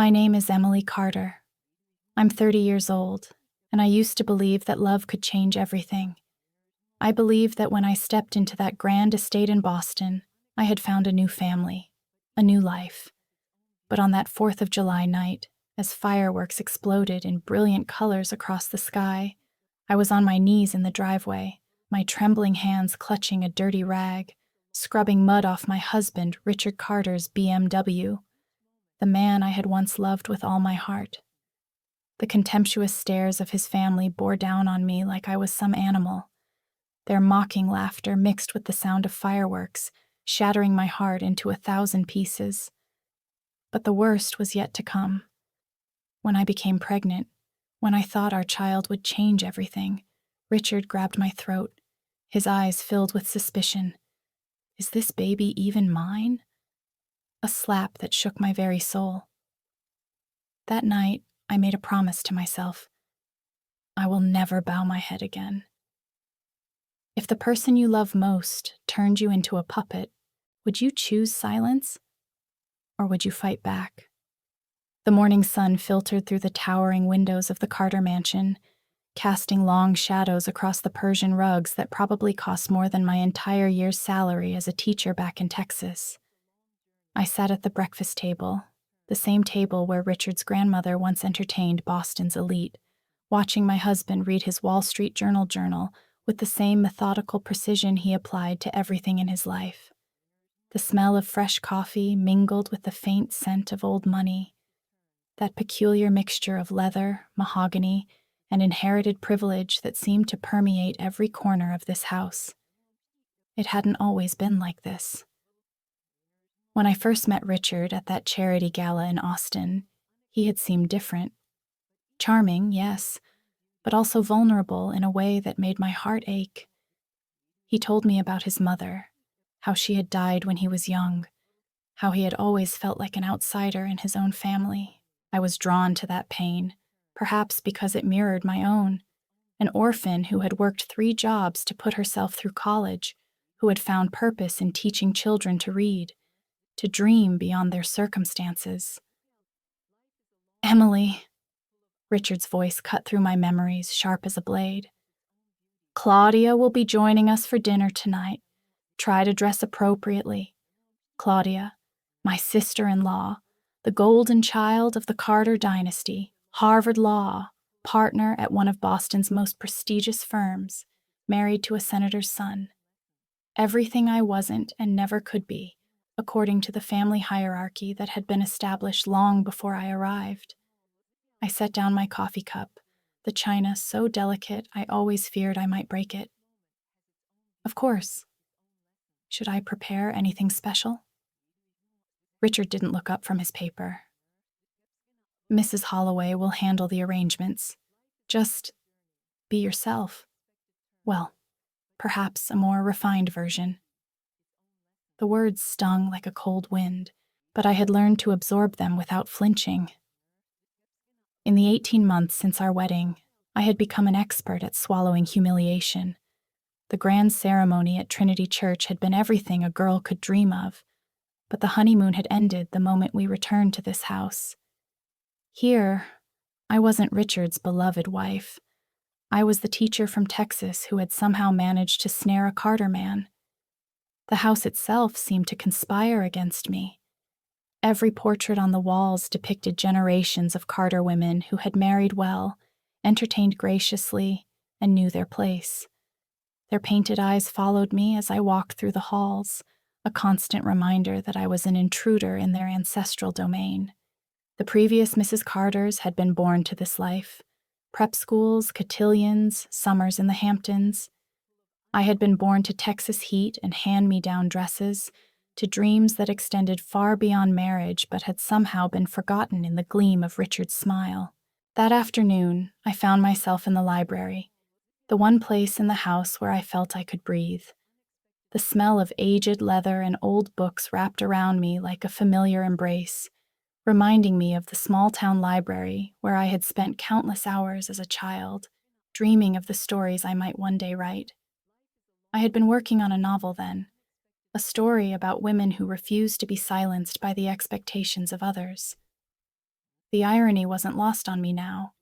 My name is Emily Carter. I'm 30 years old, and I used to believe that love could change everything. I believed that when I stepped into that grand estate in Boston, I had found a new family, a new life. But on that 4th of July night, as fireworks exploded in brilliant colors across the sky, I was on my knees in the driveway, my trembling hands clutching a dirty rag, scrubbing mud off my husband, Richard Carter's BMW, the man I had once loved with all my heart. The contemptuous stares of his family bore down on me like I was some animal, their mocking laughter mixed with the sound of fireworks, shattering my heart into 1,000 pieces. But the worst was yet to come. When I became pregnant, when I thought our child would change everything, Richard grabbed my throat, his eyes filled with suspicion. Is this baby even mine? A slap that shook my very soul. That night, I made a promise to myself. I will never bow my head again. If the person you love most turned you into a puppet, would you choose silence? Or would you fight back? The morning sun filtered through the towering windows of the Carter mansion, casting long shadows across the Persian rugs that probably cost more than my entire year's salary as a teacher back in Texas. I sat at the breakfast table, the same table where Richard's grandmother once entertained Boston's elite, watching my husband read his Wall Street journal with the same methodical precision he applied to everything in his life. The smell of fresh coffee mingled with the faint scent of old money, that peculiar mixture of leather, mahogany, and inherited privilege that seemed to permeate every corner of this house. It hadn't always been like this. When I first met Richard at that charity gala in Austin, he had seemed different. Charming, yes, but also vulnerable in a way that made my heart ache. He told me about his mother, how she had died when he was young, how he had always felt like an outsider in his own family. I was drawn to that pain, perhaps because it mirrored my own. An orphan who had worked 3 jobs to put herself through college, who had found purpose in teaching children to read, to dream beyond their circumstances. Emily, Richard's voice cut through my memories, sharp as a blade. Claudia will be joining us for dinner tonight. Try to dress appropriately. Claudia, my sister-in-law, the golden child of the Carter dynasty, Harvard Law, partner at one of Boston's most prestigious firms, married to a senator's son. Everything I wasn't and never could be, according to the family hierarchy that had been established long before I arrived. I set down my coffee cup, the china so delicate I always feared I might break it. Of course. Should I prepare anything special? Richard didn't look up from his paper. Mrs. Holloway will handle the arrangements. Just be yourself. Well, perhaps a more refined version. The words stung like a cold wind, but I had learned to absorb them without flinching. In the 18 months since our wedding, I had become an expert at swallowing humiliation. The grand ceremony at Trinity Church had been everything a girl could dream of, but the honeymoon had ended the moment we returned to this house. Here, I wasn't Richard's beloved wife. I was the teacher from Texas who had somehow managed to snare a Carter man. The house itself seemed to conspire against me. Every portrait on the walls depicted generations of Carter women who had married well, entertained graciously, and knew their place. Their painted eyes followed me as I walked through the halls, a constant reminder that I was an intruder in their ancestral domain. The previous Mrs. Carters had been born to this life. Prep schools, cotillions, summers in the Hamptons. I had been born to Texas heat and hand-me-down dresses, to dreams that extended far beyond marriage but had somehow been forgotten in the gleam of Richard's smile. That afternoon, I found myself in the library, the one place in the house where I felt I could breathe. The smell of aged leather and old books wrapped around me like a familiar embrace, reminding me of the small-town library where I had spent countless hours as a child, dreaming of the stories I might one day write. I had been working on a novel then, a story about women who refused to be silenced by the expectations of others. The irony wasn't lost on me now.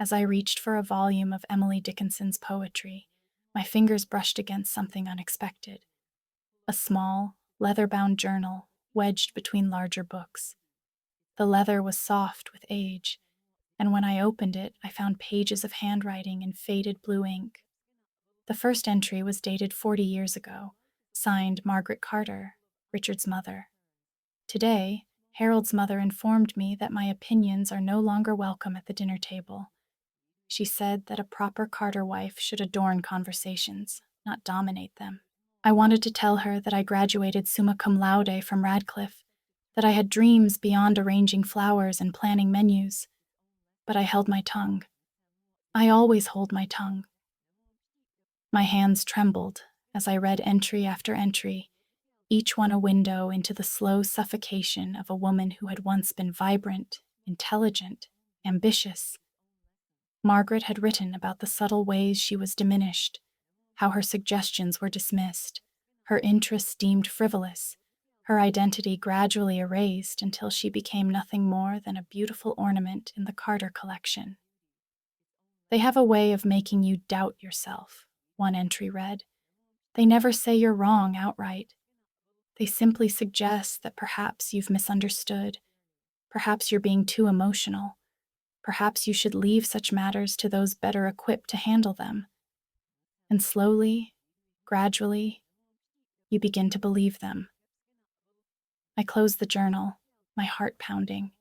As I reached for a volume of Emily Dickinson's poetry, my fingers brushed against something unexpected. A small, leather-bound journal wedged between larger books. The leather was soft with age, and when I opened it, I found pages of handwriting in faded blue ink. The first entry was dated 40 years ago, signed Margaret Carter, Richard's mother. Today, Harold's mother informed me that my opinions are no longer welcome at the dinner table. She said that a proper Carter wife should adorn conversations, not dominate them. I wanted to tell her that I graduated summa cum laude from Radcliffe, that I had dreams beyond arranging flowers and planning menus. But I held my tongue. I always hold my tongue. My hands trembled as I read entry after entry, each one a window into the slow suffocation of a woman who had once been vibrant, intelligent, ambitious. Margaret had written about the subtle ways she was diminished, how her suggestions were dismissed, her interests deemed frivolous, her identity gradually erased until she became nothing more than a beautiful ornament in the Carter collection. They have a way of making you doubt yourself, one entry read. They never say you're wrong outright. They simply suggest that perhaps you've misunderstood, perhaps you're being too emotional, perhaps you should leave such matters to those better equipped to handle them. And slowly, gradually, you begin to believe them. I closed the journal, my heart pounding.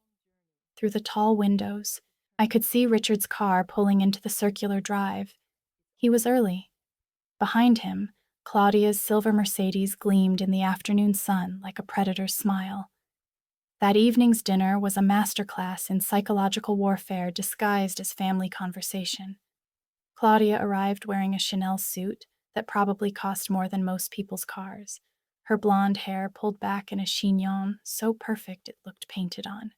Through the tall windows, I could see Richard's car pulling into the circular drive. He was early. Behind him, Claudia's silver Mercedes gleamed in the afternoon sun like a predator's smile. That evening's dinner was a masterclass in psychological warfare disguised as family conversation. Claudia arrived wearing a Chanel suit that probably cost more than most people's cars, her blonde hair pulled back in a chignon so perfect it looked painted on.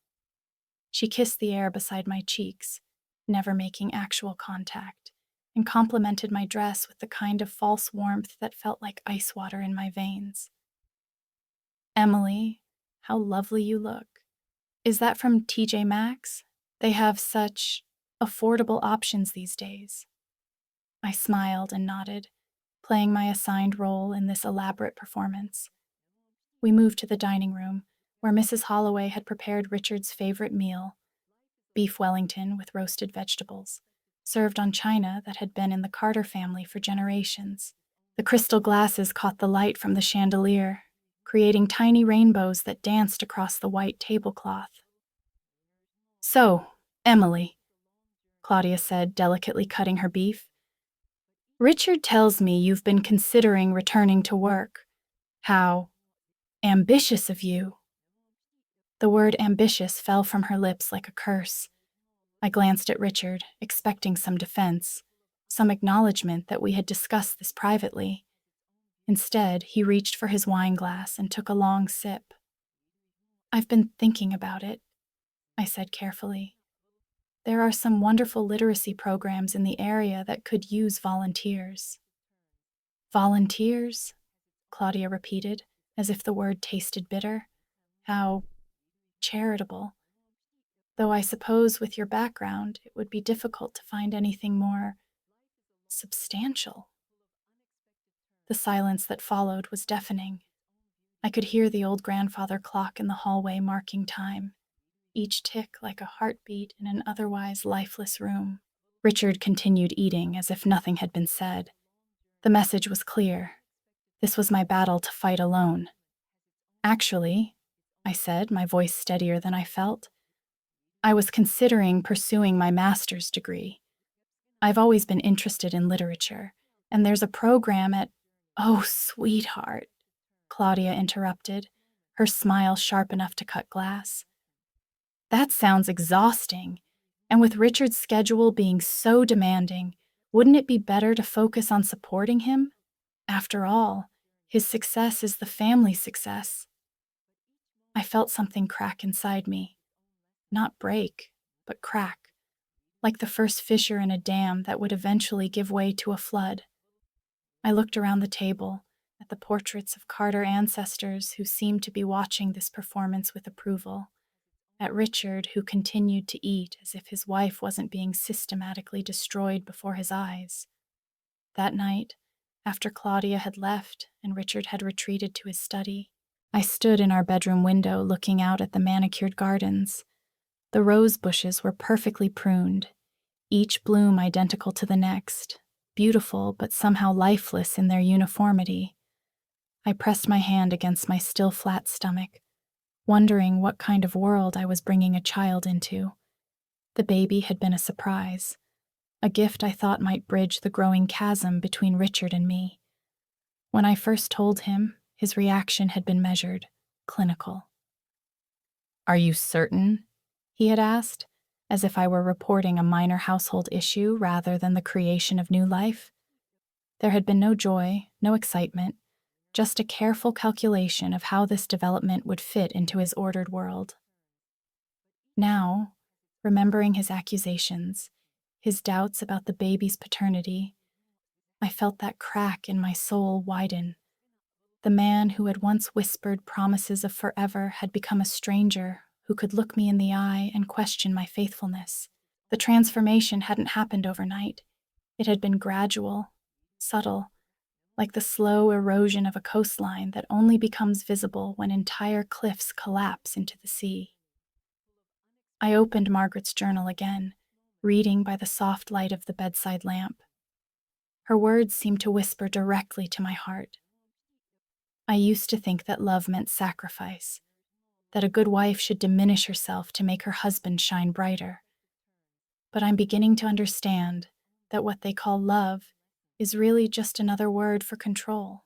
She kissed the air beside my cheeks, never making actual contact, and complimented my dress with the kind of false warmth that felt like ice water in my veins. "Emily, how lovely you look. Is that from TJ Maxx? They have such affordable options these days." I smiled and nodded, playing my assigned role in this elaborate performance. We moved to the dining room, where Mrs. Holloway had prepared Richard's favorite meal, beef Wellington with roasted vegetables, served on china that had been in the Carter family for generations. The crystal glasses caught the light from the chandelier, creating tiny rainbows that danced across the white tablecloth. "So, Emily," Claudia said, delicately cutting her beef, "Richard tells me you've been considering returning to work. How ambitious of you." The word ambitious fell from her lips like a curse. I glanced at Richard, expecting some defense, some acknowledgement that we had discussed this privately. Instead, he reached for his wine glass and took a long sip. "I've been thinking about it," I said carefully. "There are some wonderful literacy programs in the area that could use volunteers." "Volunteers?" Claudia repeated, as if the word tasted bitter. "How charitable. Though I suppose with your background, it would be difficult to find anything more substantial." The silence that followed was deafening. I could hear the old grandfather clock in the hallway marking time, each tick like a heartbeat in an otherwise lifeless room. Richard continued eating as if nothing had been said. The message was clear. This was my battle to fight alone. "Actually," I said, my voice steadier than I felt, "I was considering pursuing my master's degree. I've always been interested in literature, and there's a program at—" "Oh, sweetheart," Claudia interrupted, her smile sharp enough to cut glass. "That sounds exhausting, and with Richard's schedule being so demanding, wouldn't it be better to focus on supporting him? After all, his success is the family's success." I felt something crack inside me. Not break, but crack, like the first fissure in a dam that would eventually give way to a flood. I looked around the table, at the portraits of Carter ancestors who seemed to be watching this performance with approval. at Richard, who continued to eat as if his wife wasn't being systematically destroyed before his eyes. That night, after Claudia had left and Richard had retreated to his study, I stood in our bedroom window looking out at the manicured gardens. The rose bushes were perfectly pruned, each bloom identical to the next, beautiful but somehow lifeless in their uniformity. I pressed my hand against my still flat stomach, wondering what kind of world I was bringing a child into. The baby had been a surprise, a gift I thought might bridge the growing chasm between Richard and me. When I first told him, his reaction had been measured, clinical. "Are you certain?" he had asked, as if I were reporting a minor household issue rather than the creation of new life. There had been no joy, no excitement, just a careful calculation of how this development would fit into his ordered world. Now, remembering his accusations, his doubts about the baby's paternity, I felt that crack in my soul widen. The man who had once whispered promises of forever had become a stranger who could look me in the eye and question my faithfulness. The transformation hadn't happened overnight. It had been gradual, subtle, like the slow erosion of a coastline that only becomes visible when entire cliffs collapse into the sea. I opened Margaret's journal again, reading by the soft light of the bedside lamp. Her words seemed to whisper directly to my heart. I used to think that love meant sacrifice, that a good wife should diminish herself to make her husband shine brighter. But I'm beginning to understand that what they call love is really just another word for control.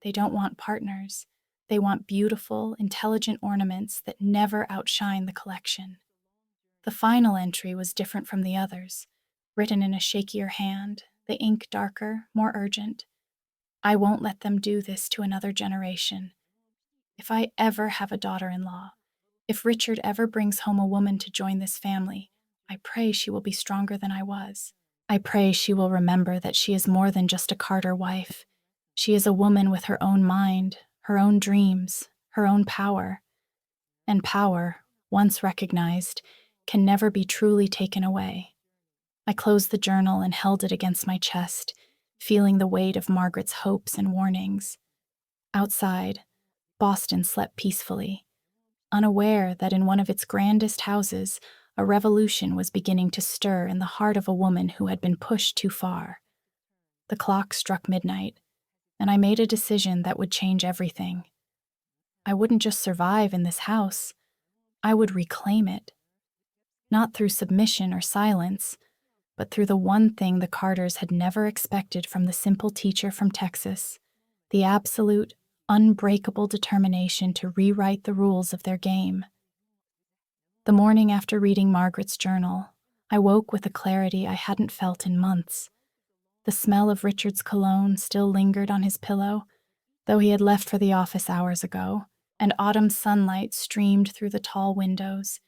They don't want partners. They want beautiful, intelligent ornaments that never outshine the collection. The final entry was different from the others, written in a shakier hand, the ink darker, more urgent. I won't let them do this to another generation. If I ever have a daughter-in-law, if Richard ever brings home a woman to join this family, I pray she will be stronger than I was. I pray she will remember that she is more than just a Carter wife. She is a woman with her own mind, her own dreams, her own power. And power, once recognized, can never be truly taken away. I closed the journal and held it against my chest, feeling the weight of Margaret's hopes and warnings. Outside, Boston slept peacefully, unaware that in one of its grandest houses, a revolution was beginning to stir in the heart of a woman who had been pushed too far. The clock struck midnight, and I made a decision that would change everything. I wouldn't just survive in this house, I would reclaim it. Not through submission or silence, but through the one thing the Carters had never expected from the simple teacher from Texas, the absolute, unbreakable determination to rewrite the rules of their game. The morning after reading Margaret's journal, I woke with a clarity I hadn't felt in months. The smell of Richard's cologne still lingered on his pillow, though he had left for the office hours ago, and autumn sunlight streamed through the tall windows,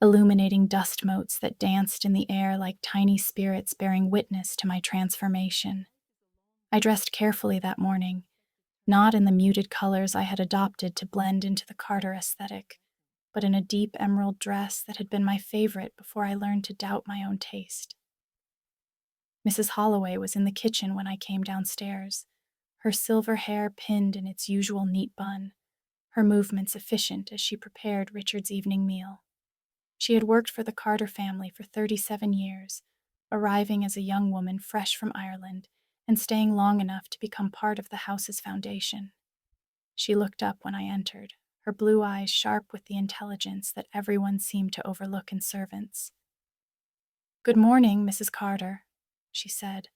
illuminating dust motes that danced in the air like tiny spirits bearing witness to my transformation. I dressed carefully that morning, not in the muted colors I had adopted to blend into the Carter aesthetic, but in a deep emerald dress that had been my favorite before I learned to doubt my own taste. Mrs. Holloway was in the kitchen when I came downstairs, her silver hair pinned in its usual neat bun, her movements efficient as she prepared Richard's evening meal. She had worked for the Carter family for 37 years, arriving as a young woman fresh from Ireland and staying long enough to become part of the house's foundation. She looked up when I entered, her blue eyes sharp with the intelligence that everyone seemed to overlook in servants. "Good morning, Mrs. Carter," she said,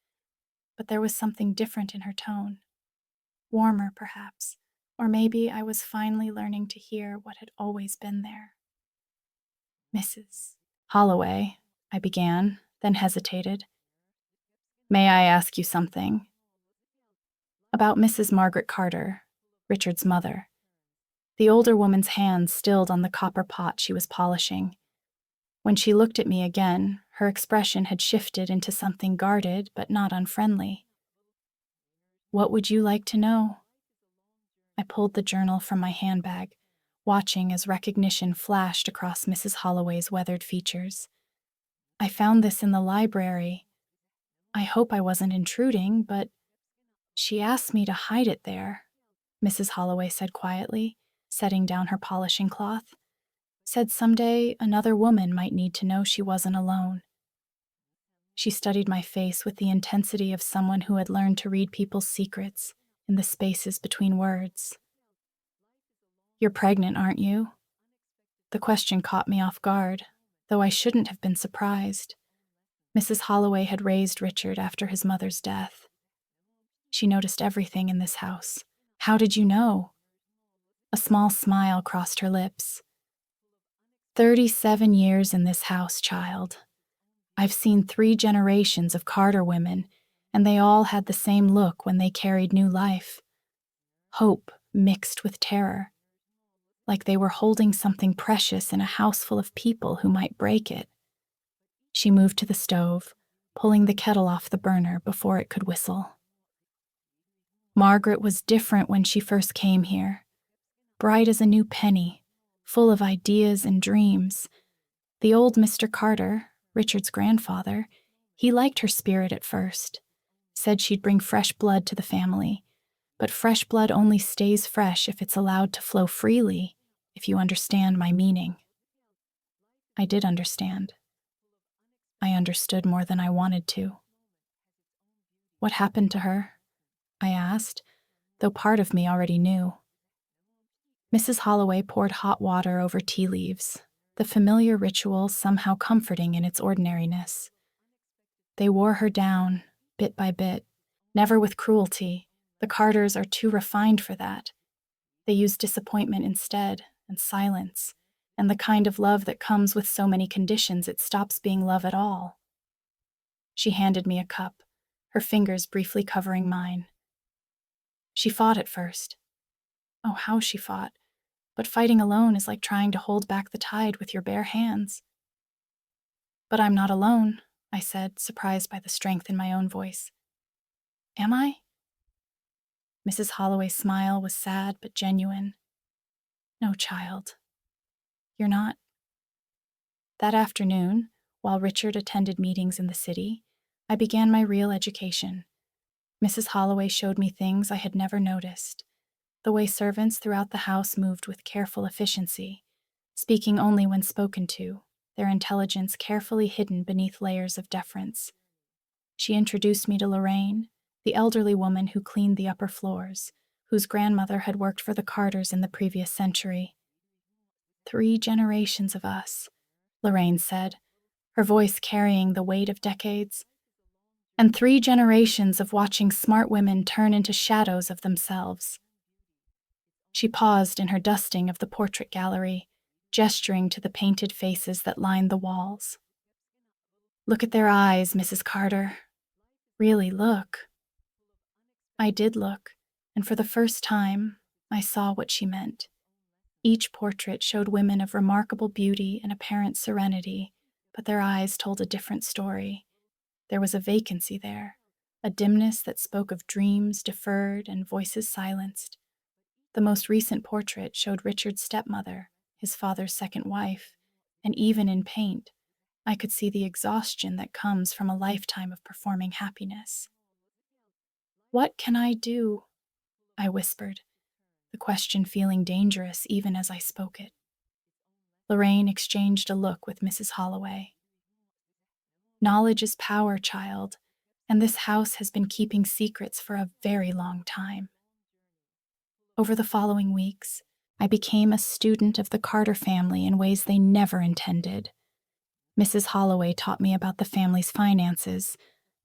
but there was something different in her tone. Warmer, perhaps, or maybe I was finally learning to hear what had always been there. "Mrs. Holloway," I began, then hesitated. "May I ask you something?" "About Mrs. Margaret Carter, Richard's mother." The older woman's hand stilled on the copper pot she was polishing. When she looked at me again, her expression had shifted into something guarded but not unfriendly. "What would you like to know?" I pulled the journal from my handbag, watching as recognition flashed across Mrs. Holloway's weathered features. "I found this in the library. I hope I wasn't intruding, but she asked me to hide it there," Mrs. Holloway said quietly, setting down her polishing cloth. "Said someday another woman might need to know she wasn't alone." She studied my face with the intensity of someone who had learned to read people's secrets in the spaces between words. "You're pregnant, aren't you?" The question caught me off guard, though I shouldn't have been surprised. Mrs. Holloway had raised Richard after his mother's death. She noticed everything in this house. "How did you know?" A small smile crossed her lips. 37 years in this house, child. I've seen 3 generations of Carter women, and they all had the same look when they carried new life. Hope mixed with terror. Like they were holding something precious in a house full of people who might break it. She moved to the stove, pulling the kettle off the burner before it could whistle. Margaret was different when she first came here. Bright as a new penny, full of ideas and dreams. The old Mr. Carter, Richard's grandfather, he liked her spirit at first. Said she'd bring fresh blood to the family. But fresh blood only stays fresh if it's allowed to flow freely, if you understand my meaning. I did understand. I understood more than I wanted to. "What happened to her?" I asked, though part of me already knew. Mrs. Holloway poured hot water over tea leaves, the familiar ritual somehow comforting in its ordinariness. "They wore her down, bit by bit, never with cruelty. The Carters are too refined for that. They use disappointment instead, and silence, and the kind of love that comes with so many conditions it stops being love at all." She handed me a cup, her fingers briefly covering mine. "She fought at first. Oh, how she fought. But fighting alone is like trying to hold back the tide with your bare hands." "But I'm not alone," I said, surprised by the strength in my own voice. "Am I?" Mrs. Holloway's smile was sad but genuine. "No, child. You're not." That afternoon, while Richard attended meetings in the city, I began my real education. Mrs. Holloway showed me things I had never noticed. The way servants throughout the house moved with careful efficiency, speaking only when spoken to, their intelligence carefully hidden beneath layers of deference. She introduced me to Lorraine, the elderly woman who cleaned the upper floors, whose grandmother had worked for the Carters in the previous century. 3 generations of us," Lorraine said, her voice carrying the weight of decades. "And 3 generations of watching smart women turn into shadows of themselves." She paused in her dusting of the portrait gallery, gesturing to the painted faces that lined the walls. "Look at their eyes, Mrs. Carter. Really look." I did look, and for the first time, I saw what she meant. Each portrait showed women of remarkable beauty and apparent serenity, but their eyes told a different story. There was a vacancy there, a dimness that spoke of dreams deferred and voices silenced. The most recent portrait showed Richard's stepmother, his father's second wife, and even in paint, I could see the exhaustion that comes from a lifetime of performing happiness. "What can I do?" I whispered, the question feeling dangerous even as I spoke it. Lorraine exchanged a look with Mrs. Holloway. "Knowledge is power, child, and this house has been keeping secrets for a very long time." Over the following weeks, I became a student of the Carter family in ways they never intended. Mrs. Holloway taught me about the family's finances,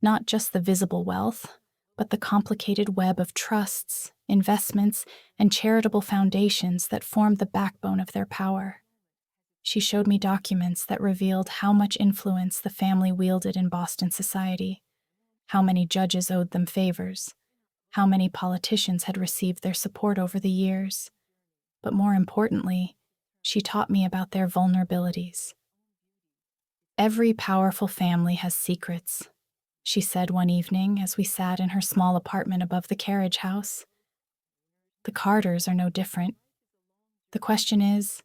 not just the visible wealth, but the complicated web of trusts, investments, and charitable foundations that formed the backbone of their power. She showed me documents that revealed how much influence the family wielded in Boston society, how many judges owed them favors, how many politicians had received their support over the years. But more importantly, she taught me about their vulnerabilities. "Every powerful family has secrets," she said one evening as we sat in her small apartment above the carriage house. "The Carters are no different. The question is,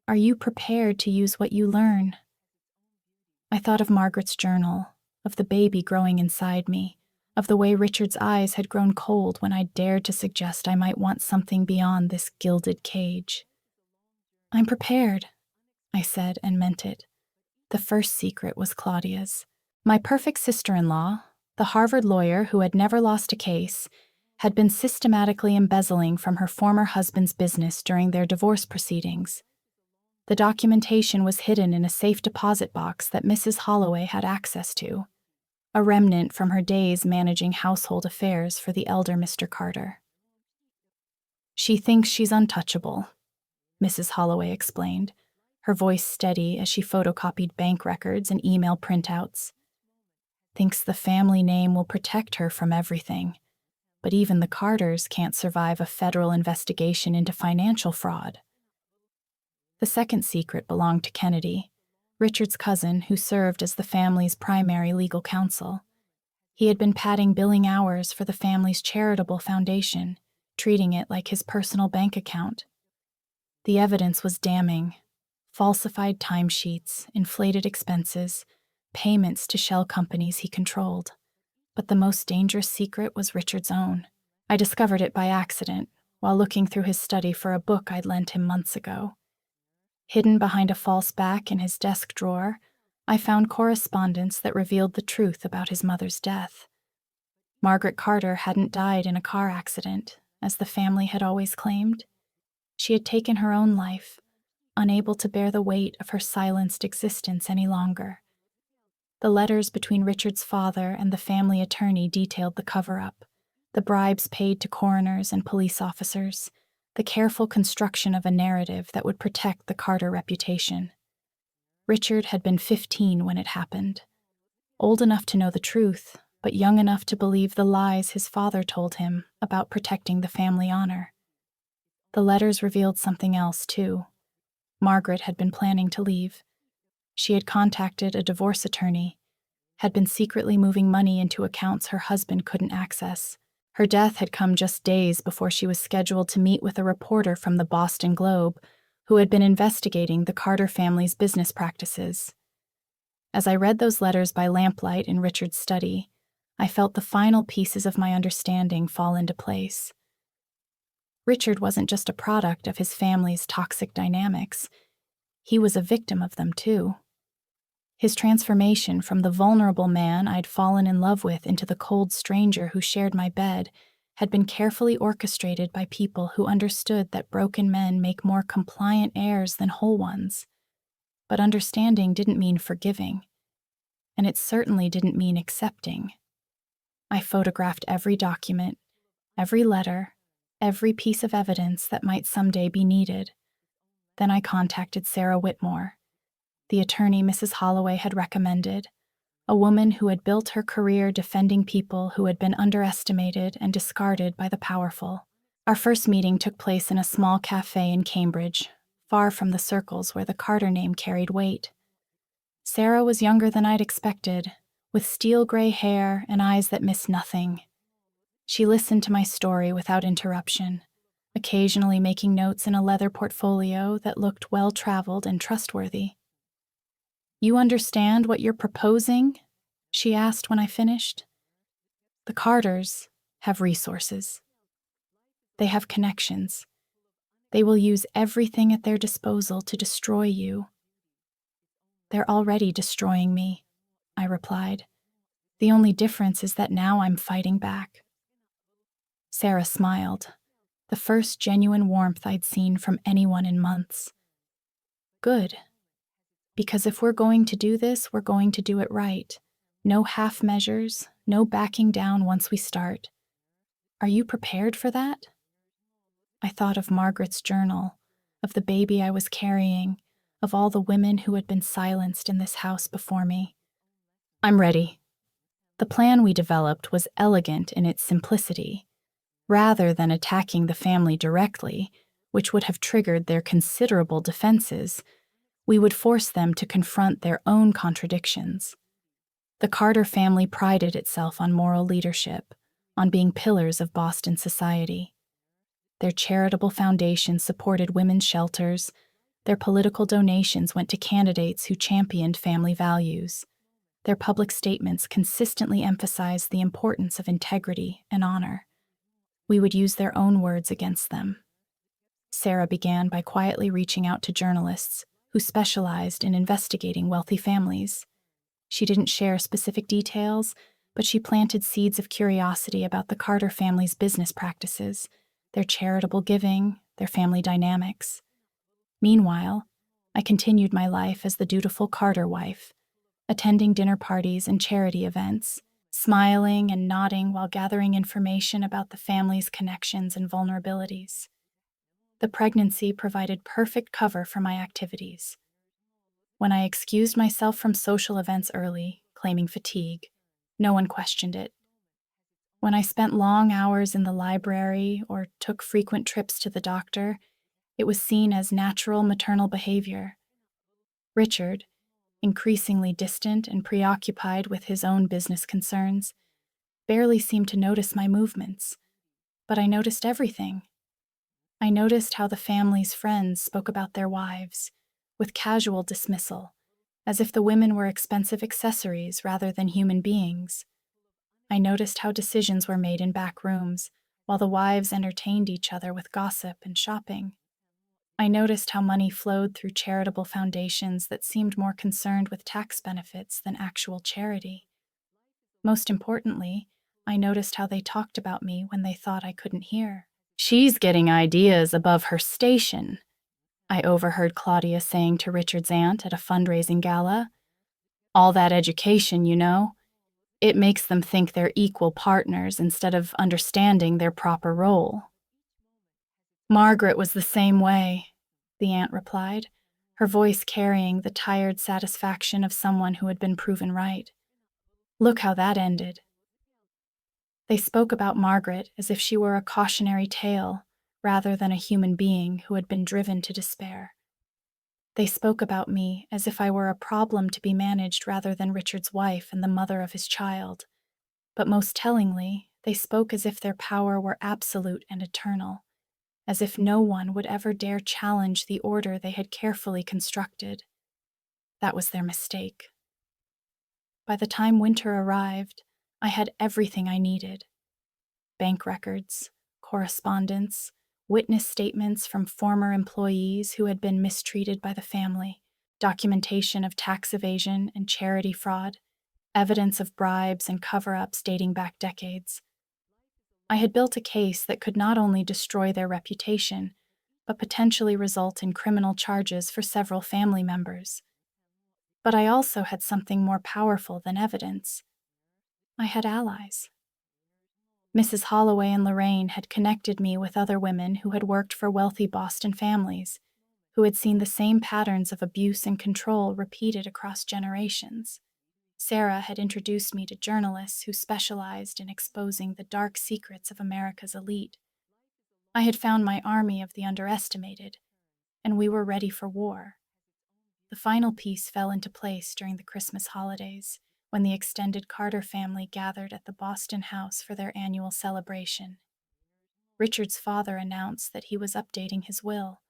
are you prepared to use what you learn? I thought of Margaret's journal, of the baby growing inside me, of the way Richard's eyes had grown cold when I dared to suggest I might want something beyond this gilded cage. I'm prepared, I said and meant it. The first secret was Claudia's. My perfect sister-in-law, the Harvard lawyer who had never lost a case, had been systematically embezzling from her former husband's business during their divorce proceedings. The documentation was hidden in a safe deposit box that Mrs. Holloway had access to, a remnant from her days managing household affairs for the elder Mr. Carter. She thinks she's untouchable, Mrs. Holloway explained, her voice steady as she photocopied bank records and email printouts. Thinks the family name will protect her from everything, but even the Carters can't survive a federal investigation into financial fraud. The second secret belonged to Kennedy, Richard's cousin who served as the family's primary legal counsel. He had been padding billing hours for the family's charitable foundation, treating it like his personal bank account. The evidence was damning. Falsified timesheets, inflated expenses, payments to shell companies he controlled. But the most dangerous secret was Richard's own. I discovered it by accident while looking through his study for a book I'd lent him months ago. Hidden behind a false back in his desk drawer, I found correspondence that revealed the truth about his mother's death. Margaret Carter hadn't died in a car accident, as the family had always claimed. She had taken her own life, unable to bear the weight of her silenced existence any longer. The letters between Richard's father and the family attorney detailed the cover-up, the bribes paid to coroners and police officers, the careful construction of a narrative that would protect the Carter reputation. Richard had been 15 when it happened, old enough to know the truth, but young enough to believe the lies his father told him about protecting the family honor. The letters revealed something else, too. Margaret had been planning to leave. She had contacted a divorce attorney, had been secretly moving money into accounts her husband couldn't access. Her death had come just days before she was scheduled to meet with a reporter from the Boston Globe who had been investigating the Carter family's business practices. As I read those letters by lamplight in Richard's study, I felt the final pieces of my understanding fall into place. Richard wasn't just a product of his family's toxic dynamics. He was a victim of them, too. His transformation from the vulnerable man I'd fallen in love with into the cold stranger who shared my bed had been carefully orchestrated by people who understood that broken men make more compliant heirs than whole ones. But understanding didn't mean forgiving, and it certainly didn't mean accepting. I photographed every document, every letter, every piece of evidence that might someday be needed. Then I contacted Sarah Whitmore, the attorney Mrs. Holloway had recommended, a woman who had built her career defending people who had been underestimated and discarded by the powerful. Our first meeting took place in a small cafe in Cambridge, far from the circles where the Carter name carried weight. Sarah was younger than I'd expected, with steel-gray hair and eyes that missed nothing. She listened to my story without interruption, occasionally making notes in a leather portfolio that looked well-traveled and trustworthy. "You understand what you're proposing?" she asked when I finished. "The Carters have resources. They have connections. They will use everything at their disposal to destroy you." "They're already destroying me," I replied. "The only difference is that now I'm fighting back." Sarah smiled, the first genuine warmth I'd seen from anyone in months. "Good. Because if we're going to do this, we're going to do it right. No half measures, no backing down once we start. Are you prepared for that?" I thought of Margaret's journal, of the baby I was carrying, of all the women who had been silenced in this house before me. "I'm ready." The plan we developed was elegant in its simplicity. Rather than attacking the family directly, which would have triggered their considerable defenses, we would force them to confront their own contradictions. The Carter family prided itself on moral leadership, on being pillars of Boston society. Their charitable foundations supported women's shelters. Their political donations went to candidates who championed family values. Their public statements consistently emphasized the importance of integrity and honor. We would use their own words against them. Sarah began by quietly reaching out to journalists who specialized in investigating wealthy families. She didn't share specific details, but she planted seeds of curiosity about the Carter family's business practices, their charitable giving, their family dynamics. Meanwhile, I continued my life as the dutiful Carter wife, attending dinner parties and charity events, smiling and nodding while gathering information about the family's connections and vulnerabilities. The pregnancy provided perfect cover for my activities. When I excused myself from social events early, claiming fatigue, no one questioned it. When I spent long hours in the library or took frequent trips to the doctor, it was seen as natural maternal behavior. Richard, increasingly distant and preoccupied with his own business concerns, barely seemed to notice my movements. But I noticed everything. I noticed how the family's friends spoke about their wives, with casual dismissal, as if the women were expensive accessories rather than human beings. I noticed how decisions were made in back rooms, while the wives entertained each other with gossip and shopping. I noticed how money flowed through charitable foundations that seemed more concerned with tax benefits than actual charity. Most importantly, I noticed how they talked about me when they thought I couldn't hear. "She's getting ideas above her station," I overheard Claudia saying to Richard's aunt at a fundraising gala. "All that education, you know. It makes them think they're equal partners instead of understanding their proper role." "Margaret was the same way," the aunt replied, her voice carrying the tired satisfaction of someone who had been proven right. "Look how that ended." They spoke about Margaret as if she were a cautionary tale rather than a human being who had been driven to despair. They spoke about me as if I were a problem to be managed rather than Richard's wife and the mother of his child. But most tellingly, they spoke as if their power were absolute and eternal, as if no one would ever dare challenge the order they had carefully constructed. That was their mistake. By the time winter arrived, I had everything I needed: bank records, correspondence, witness statements from former employees who had been mistreated by the family, documentation of tax evasion and charity fraud, evidence of bribes and cover-ups dating back decades. I had built a case that could not only destroy their reputation, but potentially result in criminal charges for several family members. But I also had something more powerful than evidence. I had allies. Mrs. Holloway and Lorraine had connected me with other women who had worked for wealthy Boston families, who had seen the same patterns of abuse and control repeated across generations. Sarah had introduced me to journalists who specialized in exposing the dark secrets of America's elite. I had found my army of the underestimated, and we were ready for war. The final piece fell into place during the Christmas holidays, when the extended Carter family gathered at the Boston house for their annual celebration. Richard's father announced that he was updating his will,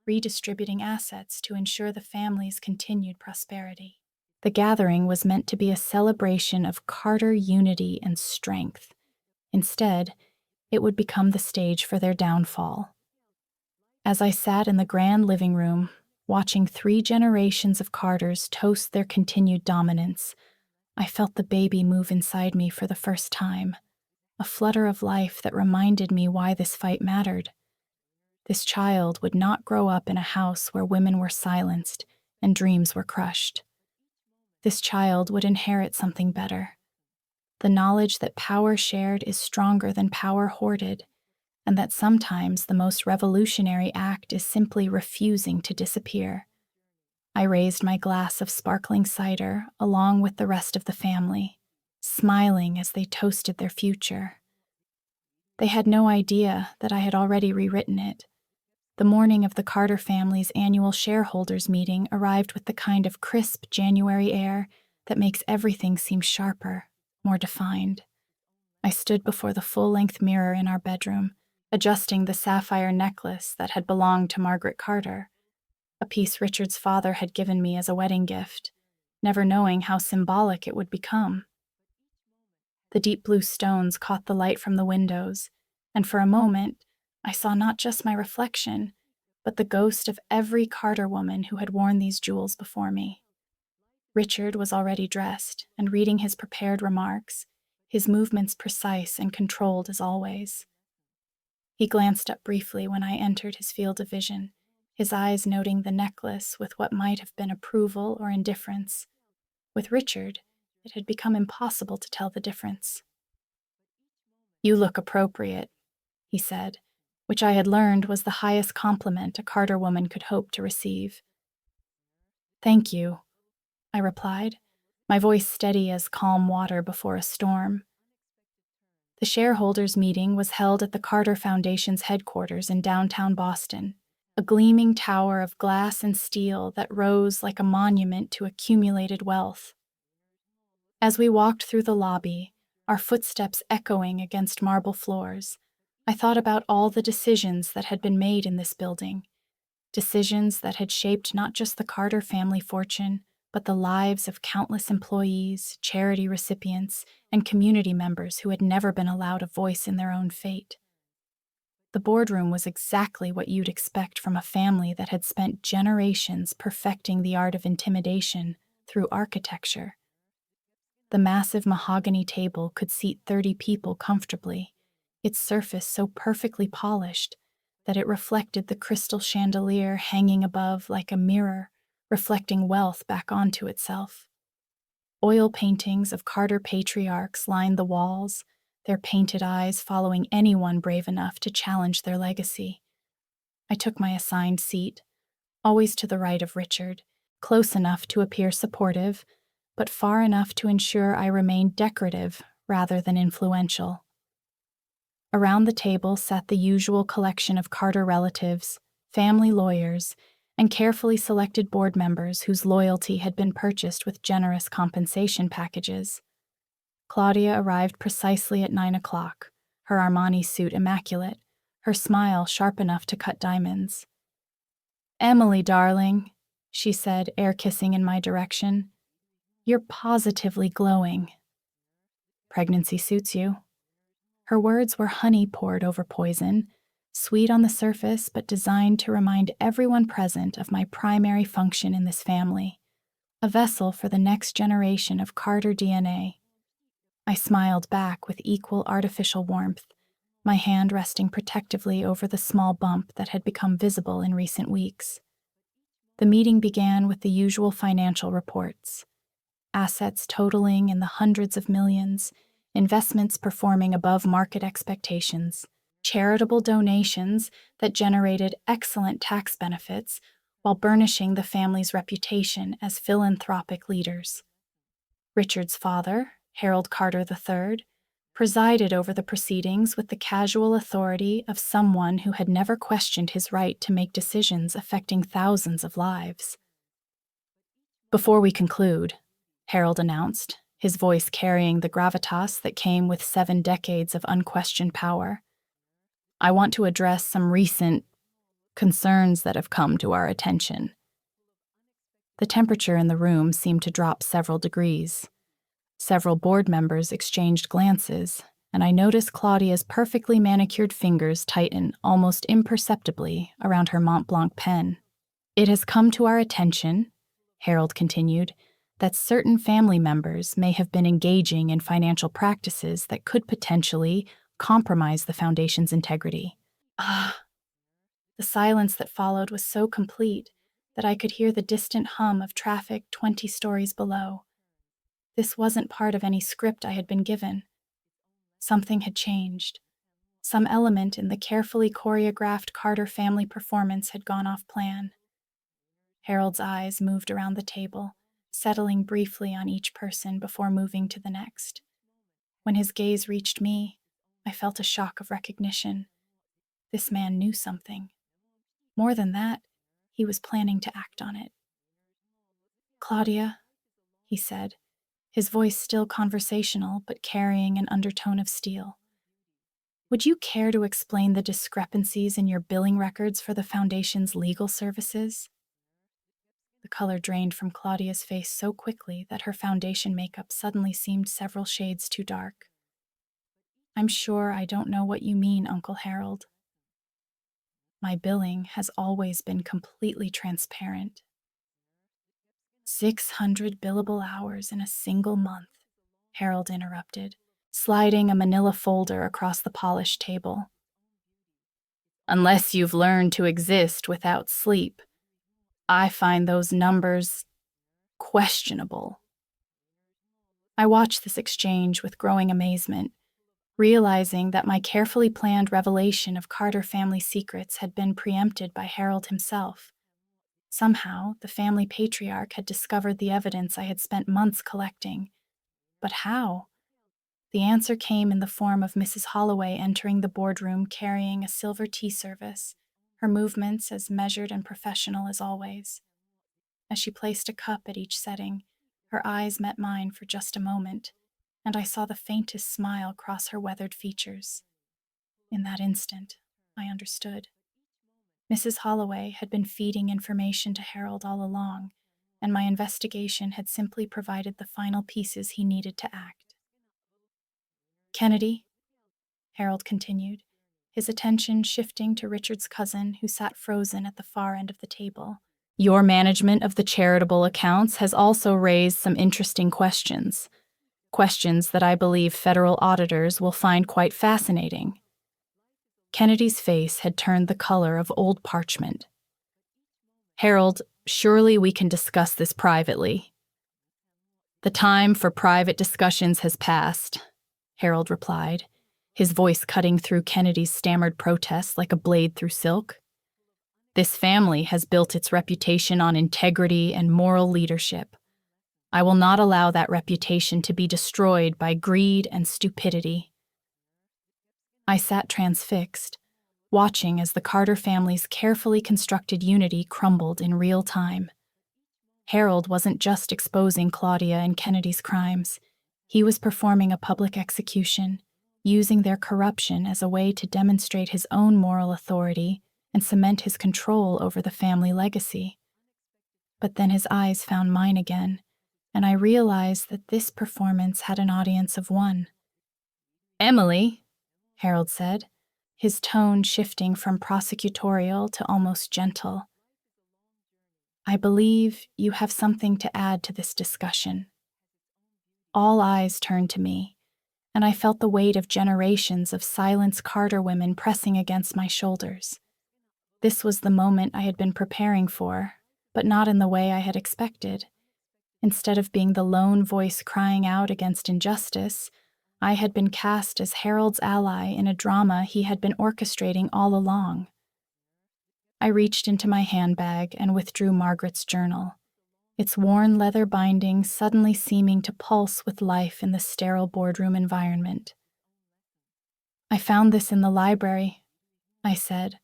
redistributing assets to ensure the family's continued prosperity. The gathering was meant to be a celebration of Carter unity and strength. Instead, it would become the stage for their downfall. As I sat in the grand living room, watching 3 generations of Carters toast their continued dominance, I felt the baby move inside me for the first time, a flutter of life that reminded me why this fight mattered. This child would not grow up in a house where women were silenced and dreams were crushed. This child would inherit something better: the knowledge that power shared is stronger than power hoarded, and that sometimes the most revolutionary act is simply refusing to disappear. I raised my glass of sparkling cider along with the rest of the family, smiling as they toasted their future. They had no idea that I had already rewritten it. The morning of the Carter family's annual shareholders meeting arrived with the kind of crisp January air that makes everything seem sharper, more defined. I stood before the full-length mirror in our bedroom, adjusting the sapphire necklace that had belonged to Margaret Carter, a piece Richard's father had given me as a wedding gift, never knowing how symbolic it would become. The deep blue stones caught the light from the windows, and for a moment, I saw not just my reflection, but the ghost of every Carter woman who had worn these jewels before me. Richard was already dressed and reading his prepared remarks, his movements precise and controlled as always. He glanced up briefly when I entered his field of vision, his eyes noting the necklace with what might have been approval or indifference. With Richard, it had become impossible to tell the difference. "You look appropriate," he said, which I had learned was the highest compliment a Carter woman could hope to receive. "Thank you," I replied, my voice steady as calm water before a storm. The shareholders' meeting was held at the Carter Foundation's headquarters in downtown Boston, a gleaming tower of glass and steel that rose like a monument to accumulated wealth. As we walked through the lobby, our footsteps echoing against marble floors, I thought about all the decisions that had been made in this building, decisions that had shaped not just the Carter family fortune, but the lives of countless employees, charity recipients, and community members who had never been allowed a voice in their own fate. The boardroom was exactly what you'd expect from a family that had spent generations perfecting the art of intimidation through architecture. The massive mahogany table could seat 30 people comfortably, its surface so perfectly polished that it reflected the crystal chandelier hanging above like a mirror, reflecting wealth back onto itself. Oil paintings of Carter patriarchs lined the walls, their painted eyes following anyone brave enough to challenge their legacy. I took my assigned seat, always to the right of Richard, close enough to appear supportive, but far enough to ensure I remained decorative rather than influential. Around the table sat the usual collection of Carter relatives, family lawyers, and carefully selected board members whose loyalty had been purchased with generous compensation packages. Claudia arrived precisely at 9 o'clock, her Armani suit immaculate, her smile sharp enough to cut diamonds. "Emily, darling," she said, air-kissing in my direction, "you're positively glowing." "Pregnancy suits you." Her words were honey poured over poison, sweet on the surface but designed to remind everyone present of my primary function in this family, a vessel for the next generation of Carter DNA. I smiled back with equal artificial warmth, my hand resting protectively over the small bump that had become visible in recent weeks. The meeting began with the usual financial reports. Assets totaling in the hundreds of millions, investments performing above market expectations, charitable donations that generated excellent tax benefits while burnishing the family's reputation as philanthropic leaders. Richard's father, Harold Carter III, presided over the proceedings with the casual authority of someone who had never questioned his right to make decisions affecting thousands of lives. "Before we conclude," Harold announced, his voice carrying the gravitas that came with 7 decades of unquestioned power, "I want to address some recent concerns that have come to our attention." The temperature in the room seemed to drop several degrees. Several board members exchanged glances, and I noticed Claudia's perfectly manicured fingers tighten almost imperceptibly around her Mont Blanc pen. "It has come to our attention," Harold continued, "that certain family members may have been engaging in financial practices that could potentially compromise the foundation's integrity." Ah! The silence that followed was so complete that I could hear the distant hum of traffic 20 stories below. This wasn't part of any script I had been given. Something had changed. Some element in the carefully choreographed Carter family performance had gone off plan. Harold's eyes moved around the table, settling briefly on each person before moving to the next. When his gaze reached me, I felt a shock of recognition. This man knew something. More than that, he was planning to act on it. "Claudia," he said, his voice still conversational but carrying an undertone of steel, Would you care to explain the discrepancies in your billing records for the Foundation's legal services? The color drained from Claudia's face so quickly that her foundation makeup suddenly seemed several shades too dark. I'm sure I don't know what you mean, Uncle Harold. My billing has always been completely transparent. 600 billable hours in a single month, Harold interrupted, sliding a manila folder across the polished table. Unless you've learned to exist without sleep, I find those numbers questionable. I watched this exchange with growing amazement, realizing that my carefully planned revelation of Carter family secrets had been preempted by Harold himself. Somehow, the family patriarch had discovered the evidence I had spent months collecting. But how? The answer came in the form of Mrs. Holloway entering the boardroom carrying a silver tea service, her movements as measured and professional as always. As she placed a cup at each setting, her eyes met mine for just a moment, and I saw the faintest smile cross her weathered features. In that instant, I understood. Mrs. Holloway had been feeding information to Harold all along, and my investigation had simply provided the final pieces he needed to act. Kennedy, Harold continued, his attention shifting to Richard's cousin, who sat frozen at the far end of the table. Your management of the charitable accounts has also raised some interesting questions. Questions that I believe federal auditors will find quite fascinating. Kennedy's face had turned the color of old parchment. Harold, surely we can discuss this privately. The time for private discussions has passed, Harold replied, his voice cutting through Kennedy's stammered protest like a blade through silk. This family has built its reputation on integrity and moral leadership. I will not allow that reputation to be destroyed by greed and stupidity. I sat transfixed, watching as the Carter family's carefully constructed unity crumbled in real time. Harold wasn't just exposing Claudia and Kennedy's crimes. He was performing a public execution, using their corruption as a way to demonstrate his own moral authority and cement his control over the family legacy. But then his eyes found mine again, and I realized that this performance had an audience of one. Emily, Harold said, his tone shifting from prosecutorial to almost gentle. I believe you have something to add to this discussion. All eyes turned to me, and I felt the weight of generations of silenced Carter women pressing against my shoulders. This was the moment I had been preparing for, but not in the way I had expected. Instead of being the lone voice crying out against injustice, I had been cast as Harold's ally in a drama he had been orchestrating all along. I reached into my handbag and withdrew Margaret's journal, its worn leather binding suddenly seeming to pulse with life in the sterile boardroom environment. I found this in the library, I said,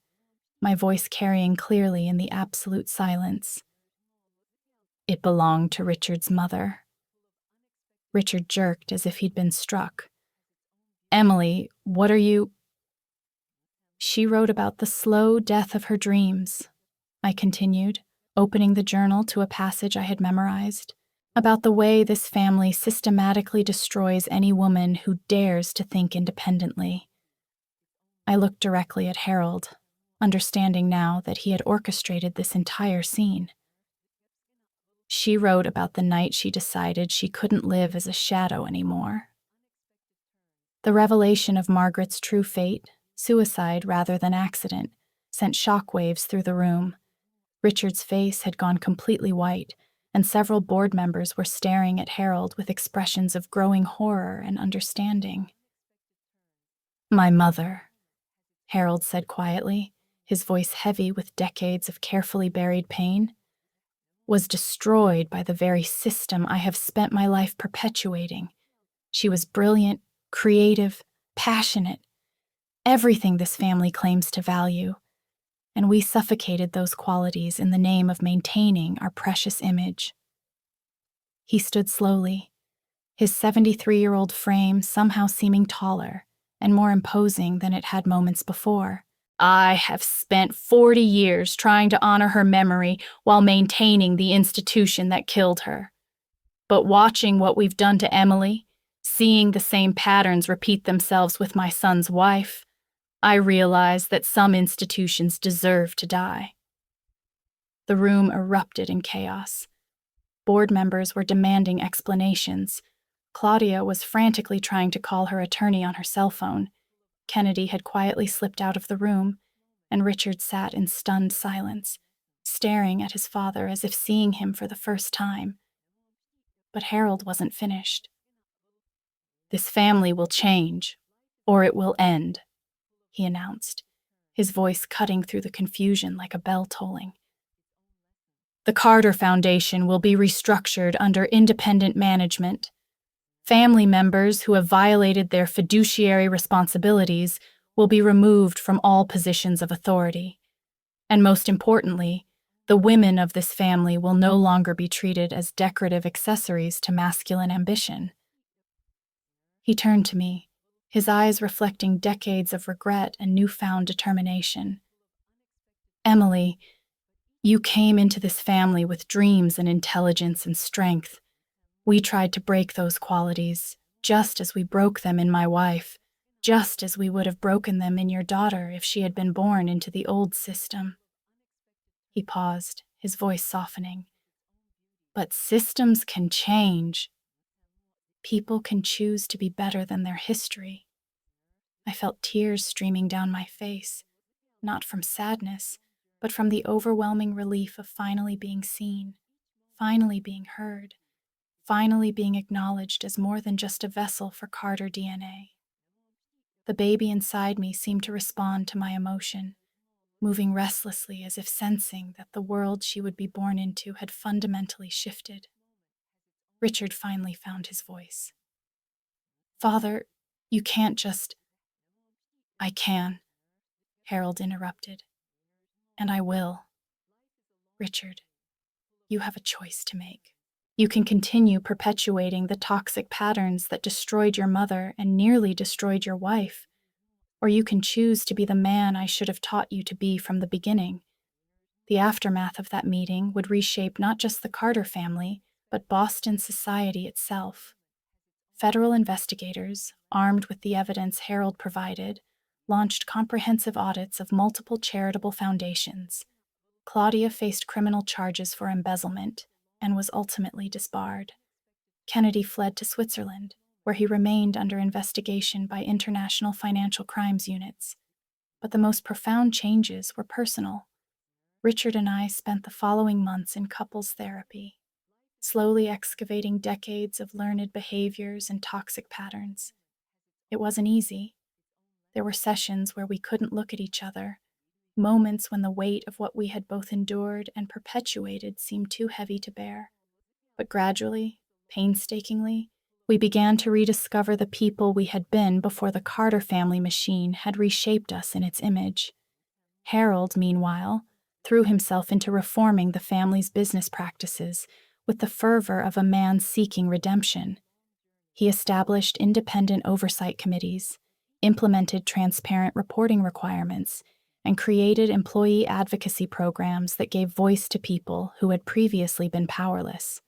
my voice carrying clearly in the absolute silence. It belonged to Richard's mother. Richard jerked as if he'd been struck. Emily, what are you? She wrote about the slow death of her dreams, I continued, opening the journal to a passage I had memorized, about the way this family systematically destroys any woman who dares to think independently. I looked directly at Harold, understanding now that he had orchestrated this entire scene. She wrote about the night she decided she couldn't live as a shadow anymore. The revelation of Margaret's true fate, suicide rather than accident, sent shockwaves through the room. Richard's face had gone completely white, and several board members were staring at Harold with expressions of growing horror and understanding. My mother, Harold said quietly, his voice heavy with decades of carefully buried pain, was destroyed by the very system I have spent my life perpetuating. She was brilliant, creative, passionate, everything this family claims to value, and we suffocated those qualities in the name of maintaining our precious image. He stood slowly, his 73-year-old frame somehow seeming taller, and more imposing than it had moments before. I have spent 40 years trying to honor her memory while maintaining the institution that killed her. But watching what we've done to Emily, seeing the same patterns repeat themselves with my son's wife, I realize that some institutions deserve to die. The room erupted in chaos. Board members were demanding explanations. Claudia was frantically trying to call her attorney on her cell phone. Kennedy had quietly slipped out of the room, and Richard sat in stunned silence, staring at his father as if seeing him for the first time. But Harold wasn't finished. "This family will change, or it will end," he announced, his voice cutting through the confusion like a bell tolling. "The Carter Foundation will be restructured under independent management. Family members who have violated their fiduciary responsibilities will be removed from all positions of authority. And most importantly, the women of this family will no longer be treated as decorative accessories to masculine ambition." He turned to me, his eyes reflecting decades of regret and newfound determination. "Emily, you came into this family with dreams and intelligence and strength. We tried to break those qualities, just as we broke them in my wife, just as we would have broken them in your daughter if she had been born into the old system." He paused, his voice softening. "But systems can change. People can choose to be better than their history." I felt tears streaming down my face, not from sadness, but from the overwhelming relief of finally being seen, finally being heard, finally being acknowledged as more than just a vessel for Carter DNA. The baby inside me seemed to respond to my emotion, moving restlessly as if sensing that the world she would be born into had fundamentally shifted. Richard finally found his voice. "Father, you can't just—" "I can," Harold interrupted. "And I will. Richard, you have a choice to make. You can continue perpetuating the toxic patterns that destroyed your mother and nearly destroyed your wife, or you can choose to be the man I should have taught you to be from the beginning." The aftermath of that meeting would reshape not just the Carter family, but Boston society itself. Federal investigators, armed with the evidence Harold provided, launched comprehensive audits of multiple charitable foundations. Claudia faced criminal charges for embezzlement and was ultimately disbarred. Kennedy fled to Switzerland, where he remained under investigation by international financial crimes units. But the most profound changes were personal. Richard and I spent the following months in couples therapy, slowly excavating decades of learned behaviors and toxic patterns. It wasn't easy. There were sessions where we couldn't look at each other, moments when the weight of what we had both endured and perpetuated seemed too heavy to bear. But gradually, painstakingly, we began to rediscover the people we had been before the Carter family machine had reshaped us in its image. Harold, meanwhile, threw himself into reforming the family's business practices with the fervor of a man seeking redemption. He established independent oversight committees, implemented transparent reporting requirements, and created employee advocacy programs that gave voice to people who had previously been powerless.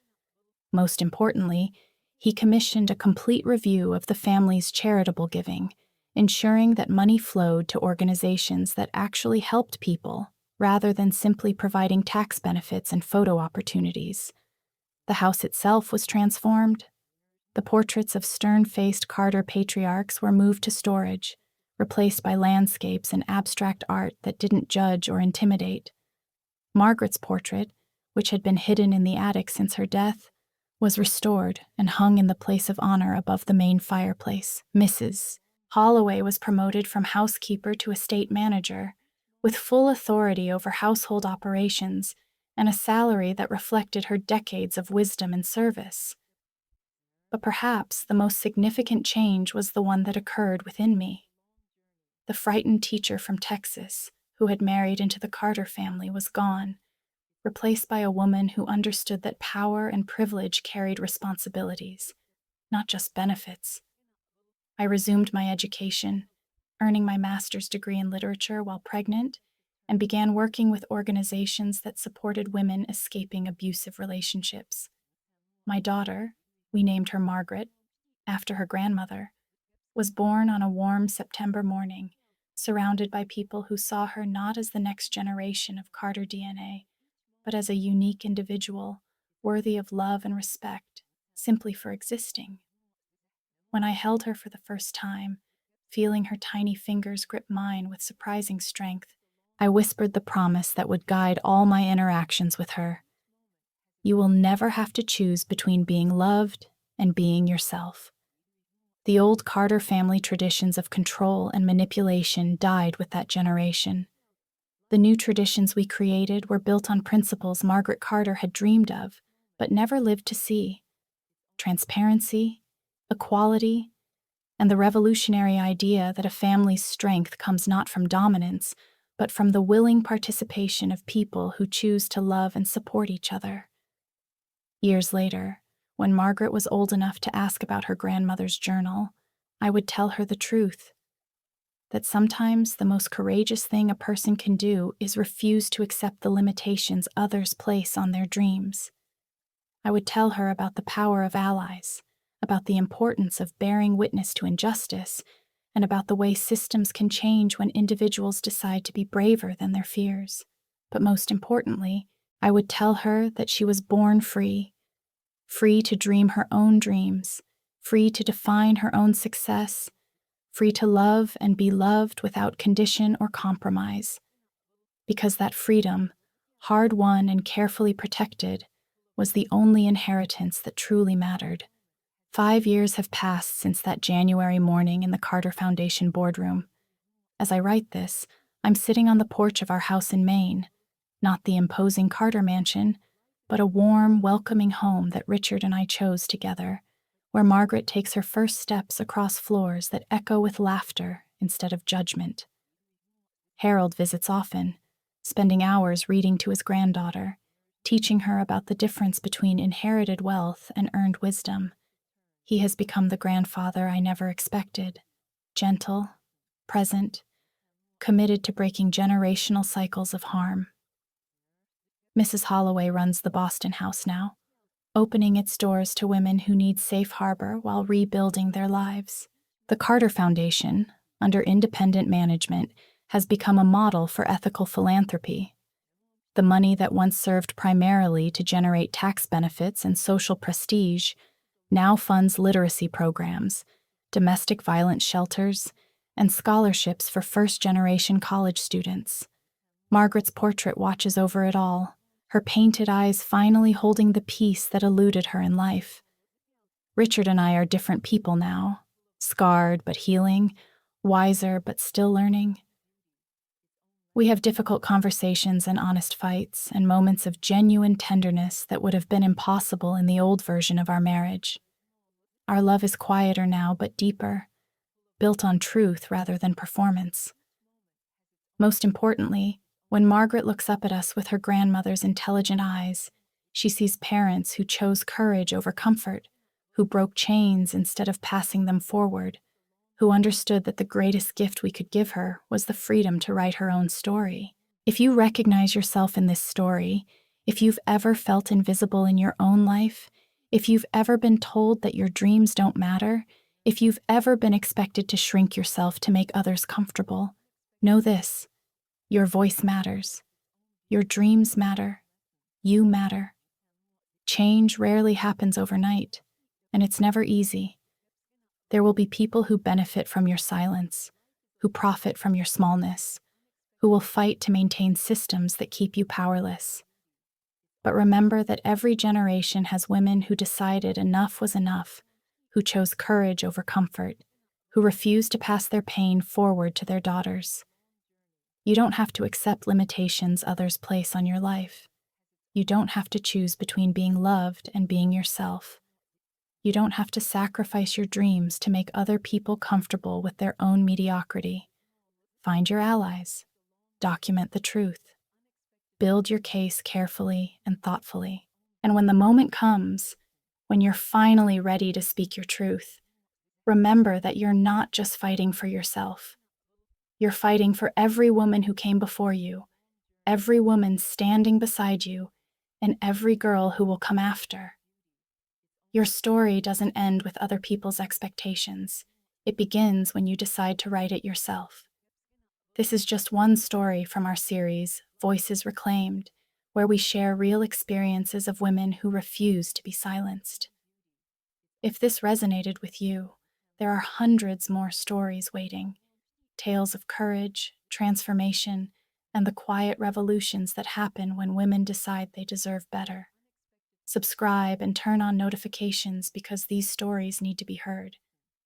Most importantly, he commissioned a complete review of the family's charitable giving, ensuring that money flowed to organizations that actually helped people, rather than simply providing tax benefits and photo opportunities. The house itself was transformed. The portraits of stern-faced Carter patriarchs were moved to storage, replaced by landscapes and abstract art that didn't judge or intimidate. Margaret's portrait, which had been hidden in the attic since her death, was restored and hung in the place of honor above the main fireplace. Mrs. Holloway was promoted from housekeeper to estate manager, with full authority over household operations and a salary that reflected her decades of wisdom and service. But perhaps the most significant change was the one that occurred within me. The frightened teacher from Texas, who had married into the Carter family, was gone, replaced by a woman who understood that power and privilege carried responsibilities, not just benefits. I resumed my education, earning my master's degree in literature while pregnant, and began working with organizations that supported women escaping abusive relationships. My daughter, we named her Margaret, after her grandmother, was born on a warm September morning, surrounded by people who saw her not as the next generation of Carter DNA, but as a unique individual, worthy of love and respect, simply for existing. When I held her for the first time, feeling her tiny fingers grip mine with surprising strength, I whispered the promise that would guide all my interactions with her. You will never have to choose between being loved and being yourself. The old Carter family traditions of control and manipulation died with that generation. The new traditions we created were built on principles Margaret Carter had dreamed of, but never lived to see: transparency, equality, and the revolutionary idea that a family's strength comes not from dominance, but from the willing participation of people who choose to love and support each other. Years later, when Margaret was old enough to ask about her grandmother's journal, I would tell her the truth: that sometimes the most courageous thing a person can do is refuse to accept the limitations others place on their dreams. I would tell her about the power of allies, about the importance of bearing witness to injustice, and about the way systems can change when individuals decide to be braver than their fears. But most importantly, I would tell her that she was born free, free to dream her own dreams, free to define her own success, free to love and be loved without condition or compromise. Because that freedom, hard-won and carefully protected, was the only inheritance that truly mattered. 5 years have passed since that January morning in the Carter Foundation boardroom. As I write this, I'm sitting on the porch of our house in Maine, not the imposing Carter mansion, but a warm, welcoming home that Richard and I chose together, where Margaret takes her first steps across floors that echo with laughter instead of judgment. Harold visits often, spending hours reading to his granddaughter, teaching her about the difference between inherited wealth and earned wisdom. He has become the grandfather I never expected: gentle, present, committed to breaking generational cycles of harm. Mrs. Holloway runs the Boston house now, opening its doors to women who need safe harbor while rebuilding their lives. The Carter Foundation, under independent management, has become a model for ethical philanthropy. The money that once served primarily to generate tax benefits and social prestige now funds literacy programs, domestic violence shelters, and scholarships for first-generation college students. Margaret's portrait watches over it all, her painted eyes finally holding the peace that eluded her in life. Richard and I are different people now, scarred but healing, wiser but still learning. We have difficult conversations and honest fights, and moments of genuine tenderness that would have been impossible in the old version of our marriage. Our love is quieter now but deeper, built on truth rather than performance. Most importantly, when Margaret looks up at us with her grandmother's intelligent eyes, she sees parents who chose courage over comfort, who broke chains instead of passing them forward, who understood that the greatest gift we could give her was the freedom to write her own story. If you recognize yourself in this story, if you've ever felt invisible in your own life, if you've ever been told that your dreams don't matter, if you've ever been expected to shrink yourself to make others comfortable, know this: your voice matters. Your dreams matter. You matter. Change rarely happens overnight, and it's never easy. There will be people who benefit from your silence, who profit from your smallness, who will fight to maintain systems that keep you powerless. But remember that every generation has women who decided enough was enough, who chose courage over comfort, who refused to pass their pain forward to their daughters. You don't have to accept limitations others place on your life. You don't have to choose between being loved and being yourself. You don't have to sacrifice your dreams to make other people comfortable with their own mediocrity. Find your allies. Document the truth. Build your case carefully and thoughtfully. And when the moment comes, when you're finally ready to speak your truth, remember that you're not just fighting for yourself. You're fighting for every woman who came before you, every woman standing beside you, and every girl who will come after. Your story doesn't end with other people's expectations. It begins when you decide to write it yourself. This is just one story from our series, Voices Reclaimed, where we share real experiences of women who refuse to be silenced. If this resonated with you, there are hundreds more stories waiting, tales of courage, transformation, and the quiet revolutions that happen when women decide they deserve better. Subscribe and turn on notifications because these stories need to be heard.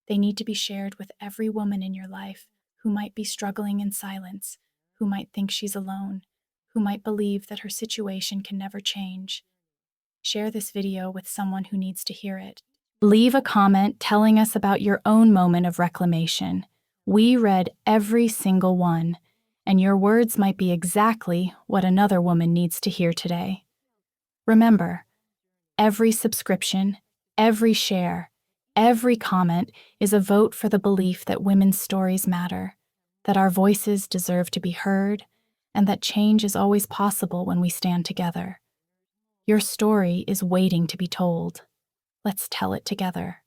They need to be shared with every woman in your life who might be struggling in silence, who might think she's alone, who might believe that her situation can never change. Share this video with someone who needs to hear it. Leave a comment telling us about your own moment of reclamation. We read every single one, and your words might be exactly what another woman needs to hear today. Remember, every subscription, every share, every comment is a vote for the belief that women's stories matter, that our voices deserve to be heard, and that change is always possible when we stand together. Your story is waiting to be told. Let's tell it together.